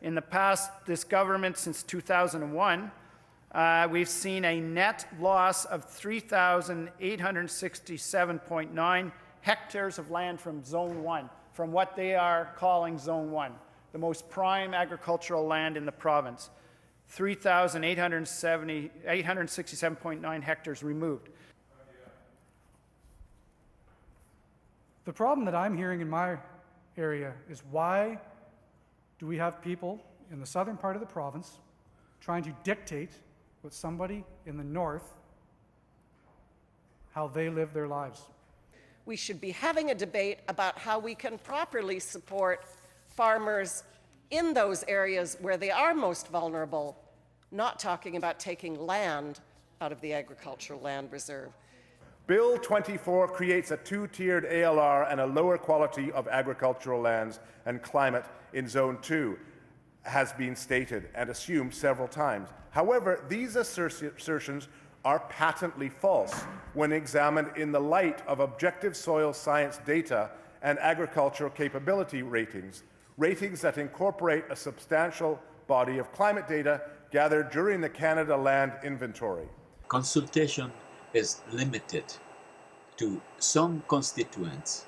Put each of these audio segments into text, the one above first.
In the past, this government, since 2001, we've seen a net loss of 3,867.9 hectares of land from Zone 1, from what they are calling Zone 1, the most prime agricultural land in the province. 3,867.9 hectares removed. The problem that I'm hearing in my area is, why do we have people in the southern part of the province trying to dictate with somebody in the north how they live their lives? We should be having a debate about how we can properly support farmers in those areas where they are most vulnerable, not talking about taking land out of the agricultural land reserve. Bill 24 creates a two-tiered ALR and a lower quality of agricultural lands and climate in Zone 2, has been stated and assumed several times. However, these assertions are patently false when examined in the light of objective soil science data and agricultural capability ratings, ratings that incorporate a substantial body of climate data gathered during the Canada Land Inventory. Consultation is limited to some constituents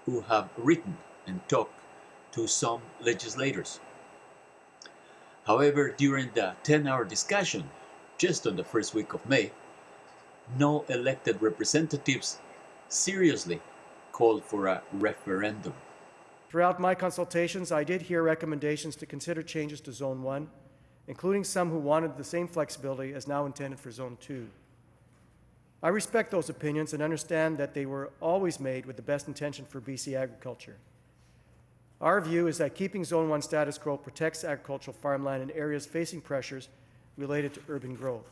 who have written and talked to some legislators. However, during the 10-hour discussion, just on the first week of May, no elected representatives seriously called for a referendum. Throughout my consultations, I did hear recommendations to consider changes to Zone 1, including some who wanted the same flexibility as now intended for Zone 2. I respect those opinions and understand that they were always made with the best intention for BC agriculture. Our view is that keeping Zone 1 status quo protects agricultural farmland in areas facing pressures related to urban growth.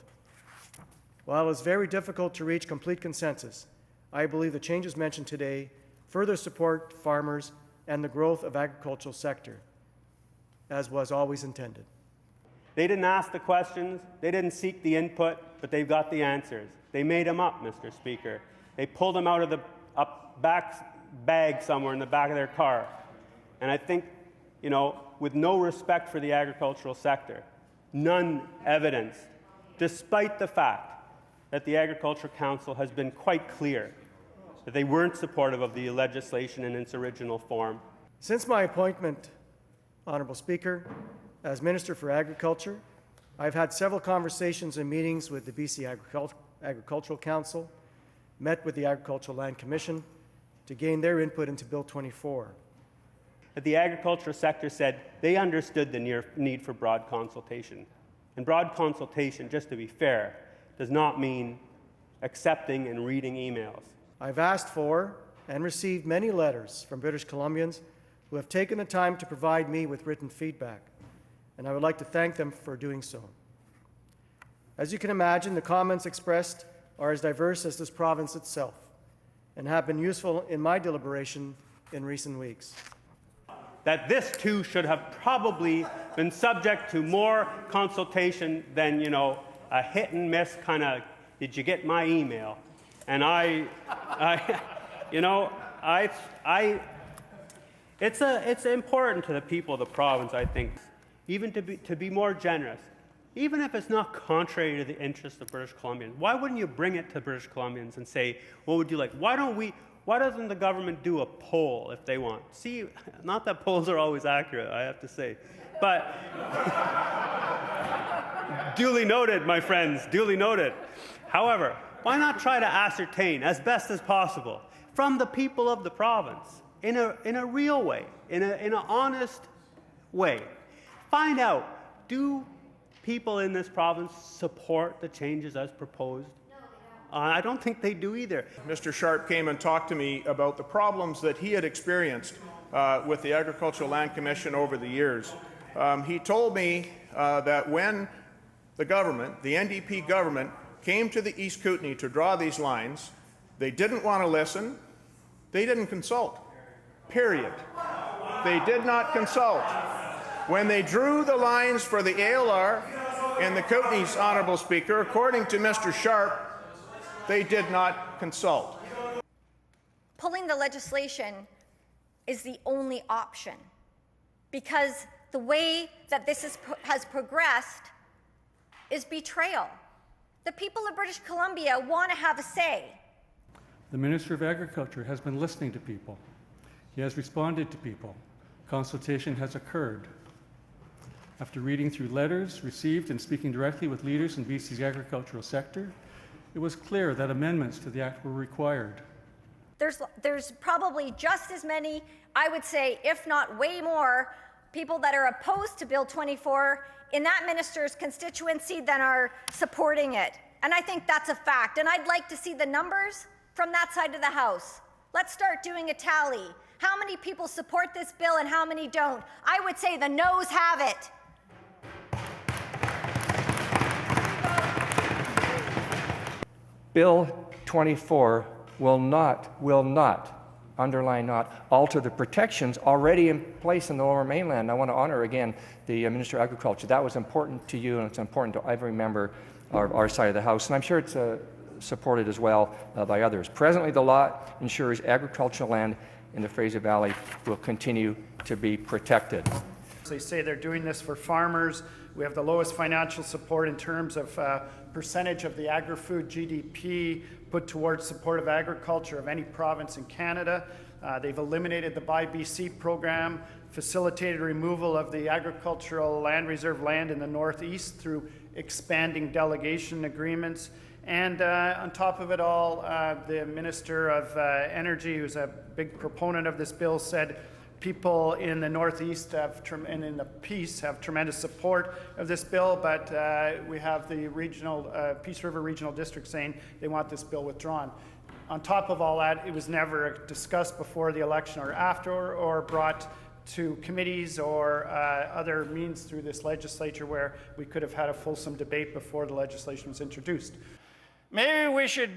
While it is very difficult to reach complete consensus, I believe the changes mentioned today further support farmers and the growth of agricultural sector, as was always intended. They didn't ask the questions, they didn't seek the input, but they've got the answers. They made them up, Mr. Speaker. They pulled them out of the back bag somewhere in the back of their car. And I think, you know, with no respect for the agricultural sector, none evidence, despite the fact that the Agriculture Council has been quite clear that they weren't supportive of the legislation in its original form. Since my appointment, Honourable Speaker, as Minister for Agriculture, I've had several conversations and meetings with the BC Agricultural Council, met with the Agricultural Land Commission to gain their input into Bill 24. The agricultural sector said they understood the need for broad consultation. And broad consultation, just to be fair, does not mean accepting and reading emails. I've asked for and received many letters from British Columbians who have taken the time to provide me with written feedback, and I would like to thank them for doing so. As you can imagine, the comments expressed are as diverse as this province itself and have been useful in my deliberation in recent weeks. That this too should have probably been subject to more consultation than, you know, a hit and miss kind of, did you get my email? And it's important to the people of the province, I think, even to be more generous, even if it's not contrary to the interests of British Columbians. Why wouldn't you bring it to British Columbians and say, what would you like? Why doesn't the government do a poll if they want? See, not that polls are always accurate, I have to say, but duly noted, my friends, duly noted. However, why not try to ascertain as best as possible from the people of the province in a real way, in an honest way? Find out, do people in this province support the changes as proposed? I don't think they do either. Mr. Sharp came and talked to me about the problems that he had experienced with the Agricultural Land Commission over the years. He told me that when the government, the NDP government, came to the East Kootenay to draw these lines, they didn't want to listen, they didn't consult, period. They did not consult. When they drew the lines for the ALR in the Kootenays, Honourable Speaker, according to Mr. Sharp, they did not consult. Pulling the legislation is the only option because the way that this has progressed is betrayal. The people of British Columbia want to have a say. The Minister of Agriculture has been listening to people. He has responded to people. Consultation has occurred. After reading through letters received and speaking directly with leaders in BC's agricultural sector, it was clear that amendments to the Act were required. There's probably just as many, I would say, if not way more, people that are opposed to Bill 24 in that minister's constituency than are supporting it. And I think that's a fact. And I'd like to see the numbers from that side of the House. Let's start doing a tally. How many people support this bill and how many don't? I would say the noes have it. Bill 24 will not, underline not, alter the protections already in place in the Lower Mainland. I want to honor again the Minister of Agriculture. That was important to you, and it's important to every member of our side of the House, and I'm sure it's supported as well by others. Presently, the law ensures agricultural land in the Fraser Valley will continue to be protected. They say they're doing this for farmers. We have the lowest financial support in terms of percentage of the agri-food GDP put towards support of agriculture of any province in Canada. They've eliminated the Buy BC program, facilitated removal of the agricultural land reserve land in the Northeast through expanding delegation agreements. And on top of it all, the Minister of Energy, who's a big proponent of this bill, said people in the Northeast and in the Peace have tremendous support of this bill, but we have the Peace River Regional District saying they want this bill withdrawn. On top of all that, it was never discussed before the election or after, or brought to committees or other means through this legislature where we could have had a fulsome debate before the legislation was introduced. Maybe we should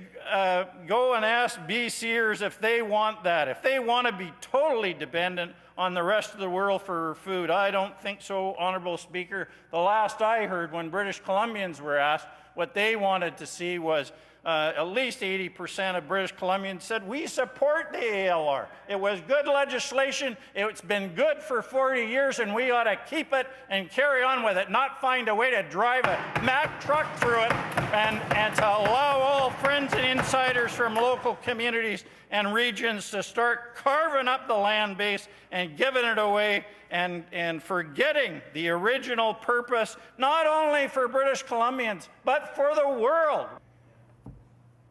go and ask BCers if they want that, if they want to be totally dependent on the rest of the world for food. I don't think so, Honourable Speaker. The last I heard when British Columbians were asked, what they wanted to see was at least 80% of British Columbians said, we support the ALR. It was good legislation. It's been good for 40 years, and we ought to keep it and carry on with it, not find a way to drive a Mack truck through it and to allow all friends and insiders from local communities and regions to start carving up the land base and giving it away and forgetting the original purpose, not only for British Columbians, but for the world.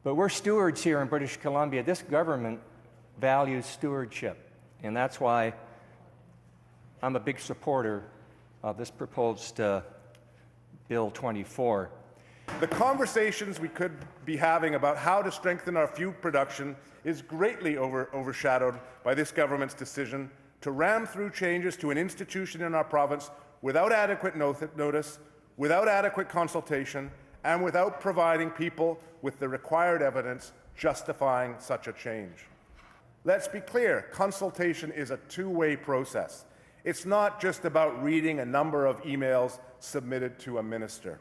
But we're stewards here in British Columbia. This government values stewardship, and that's why I'm a big supporter of this proposed Bill 24. The conversations we could be having about how to strengthen our food production is greatly overshadowed by this government's decision to ram through changes to an institution in our province without adequate notice, without adequate consultation, and without providing people with the required evidence justifying such a change. Let's be clear, consultation is a two-way process. It's not just about reading a number of emails submitted to a minister.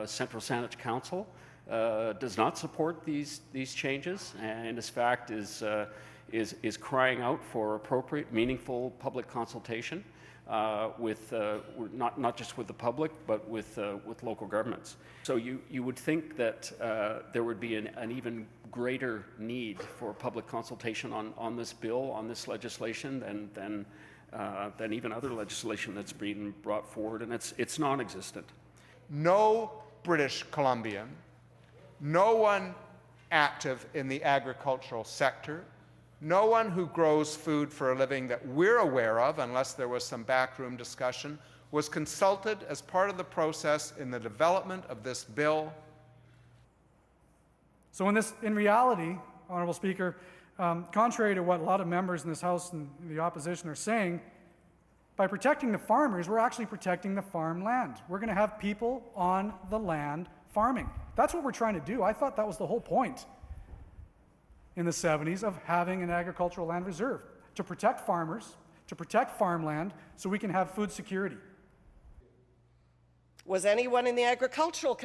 Central Saanich Council does not support these changes, and in fact is crying out for appropriate, meaningful public consultation with not just with the public, but with local governments. So you would think that there would be an even greater need for public consultation on this bill, on this legislation, than even other legislation that's being brought forward, and it's non-existent. No British Columbian, no one active in the agricultural sector, no one who grows food for a living that we're aware of, unless there was some backroom discussion, was consulted as part of the process in the development of this bill. So in reality, Honourable Speaker, contrary to what a lot of members in this House and the opposition are saying, by protecting the farmers, we're actually protecting the farmland. We're going to have people on the land farming. That's what we're trying to do. I thought that was the whole point in the 70s of having an agricultural land reserve, to protect farmers, to protect farmland, so we can have food security. Was anyone in the agricultural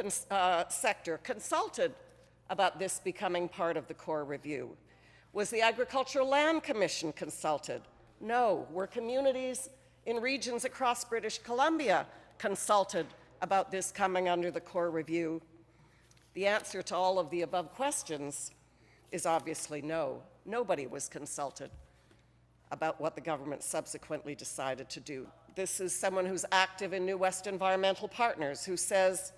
sector consulted about this becoming part of the core review? Was the Agricultural Land Commission consulted? No. Were communities in regions across British Columbia consulted about this coming under the core review? The answer to all of the above questions is obviously no. Nobody was consulted about what the government subsequently decided to do. This is someone who's active in New West Environmental Partners who says,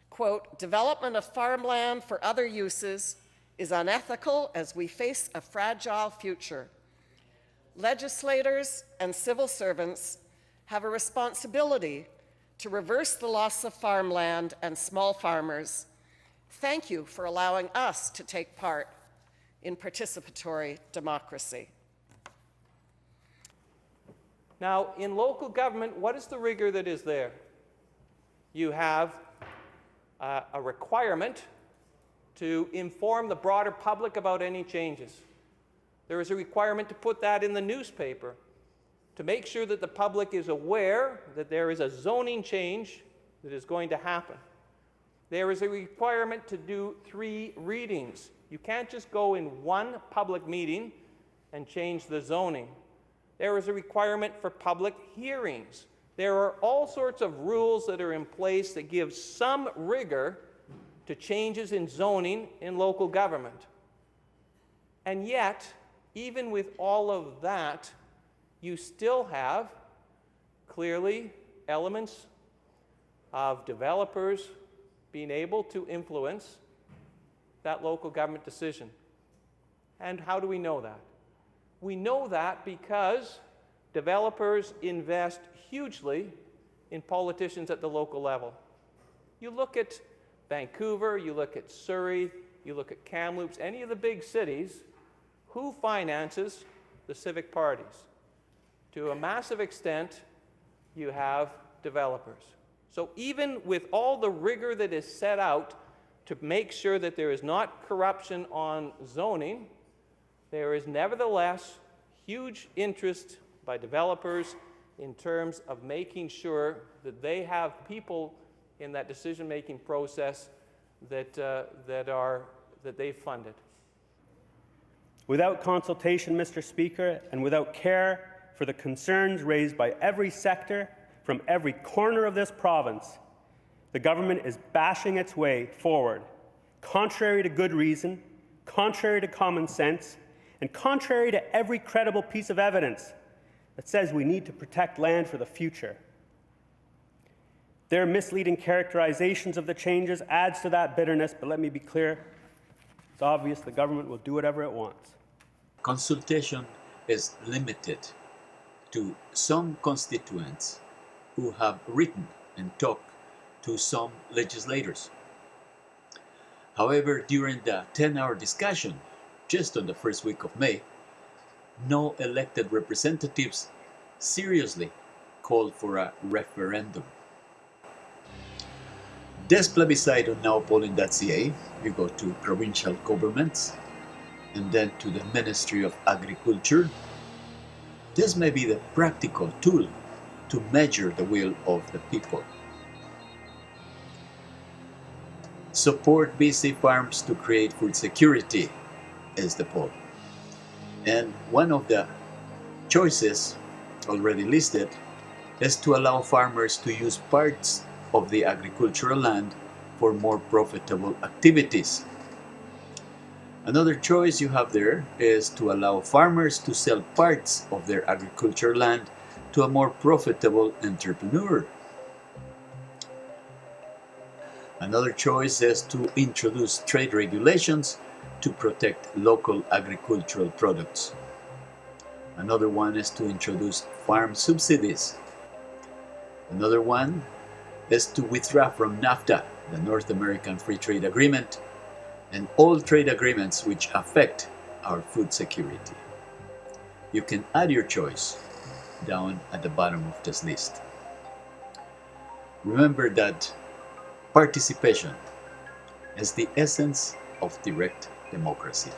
quote, "Development of farmland for other uses is unethical as we face a fragile future. Legislators and civil servants have a responsibility to reverse the loss of farmland and small farmers. Thank you for allowing us to take part in participatory democracy." Now, in local government, what is the rigor that is there? You have a requirement to inform the broader public about any changes. There is a requirement to put that in the newspaper, to make sure that the public is aware that there is a zoning change that is going to happen. There is a requirement to do 3 readings. You can't just go in one public meeting and change the zoning. There is a requirement for public hearings. There are all sorts of rules that are in place that give some rigor to changes in zoning in local government. And yet, even with all of that, you still have clearly elements of developers being able to influence that local government decision. And how do we know that? We know that because developers invest hugely in politicians at the local level. You look at Vancouver, you look at Surrey, you look at Kamloops, any of the big cities, who finances the civic parties? To a massive extent, you have developers. So even with all the rigor that is set out to make sure that there is not corruption on zoning, there is nevertheless huge interest by developers in terms of making sure that they have people in that decision-making process that they've funded. Without consultation, Mr. Speaker, and without care for the concerns raised by every sector from every corner of this province, the government is bashing its way forward, contrary to good reason, contrary to common sense, and contrary to every credible piece of evidence that says we need to protect land for the future. Their misleading characterizations of the changes adds to that bitterness, but let me be clear, it's obvious the government will do whatever it wants. Consultation is limited to some constituents who have written and talked to some legislators. However, during the 10-hour discussion, just on the first week of May, no elected representatives seriously called for a referendum. This plebiscite on nowpolling.ca, you go to provincial governments and then to the Ministry of Agriculture. This may be the practical tool to measure the will of the people. Support BC farms to create food security is the poll. And one of the choices already listed is to allow farmers to use parts of the agricultural land for more profitable activities. Another choice you have there is to allow farmers to sell parts of their agricultural land to a more profitable entrepreneur. Another choice is to introduce trade regulations to protect local agricultural products. Another one is to introduce farm subsidies. Another one is to withdraw from NAFTA, the North American Free Trade Agreement, and all trade agreements which affect our food security. You can add your choice down at the bottom of this list. Remember that participation is the essence of direct democracy.